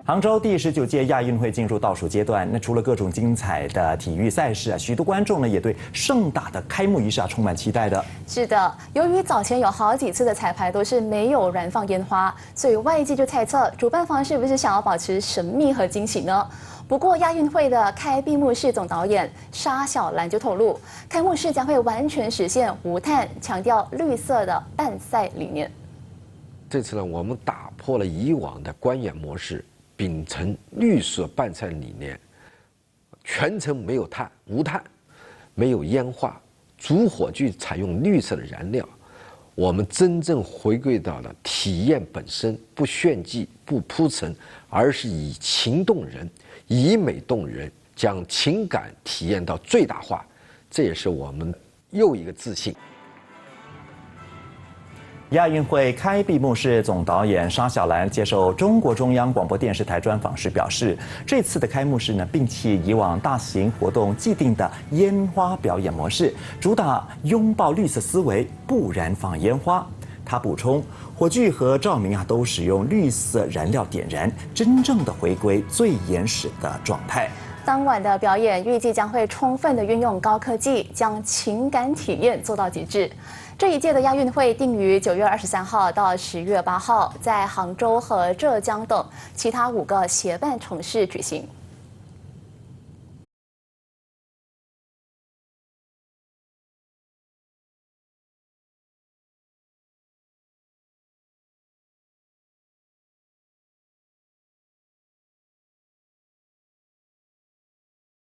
杭州第19届亚运会进入倒数阶段，那除了各种精彩的体育赛事啊，许多观众呢也对盛大的开幕仪式充满期待的。是的，由于早前有好几次的彩排都是没有燃放烟花，所以外界就猜测主办方是不是想要保持神秘和惊喜呢？不过亚运会的开闭幕式总导演沙小兰就透露，开幕式将会完全实现无碳，强调绿色的办赛理念。这次呢，我们打破了以往的观演模式。秉承绿色办赛理念，全程没有碳、无碳，没有烟花，主火炬采用绿色的燃料。我们真正回归到了体验本身，不炫技、不铺陈，而是以情动人、以美动人，将情感体验到最大化。这也是我们又一个自信。亚运会开闭幕式总导演沙小兰接受中国中央广播电视台专访时表示，这次的开幕式呢，摒弃以往大型活动既定的烟花表演模式，主打拥抱绿色思维，不燃放烟花。他补充，火炬和照明啊都使用绿色燃料点燃，真正的回归最原始的状态。当晚的表演预计将会充分的运用高科技，将情感体验做到极致。这一届的亚运会定于9月23号到10月8号，在杭州和浙江等其他5个协办城市举行。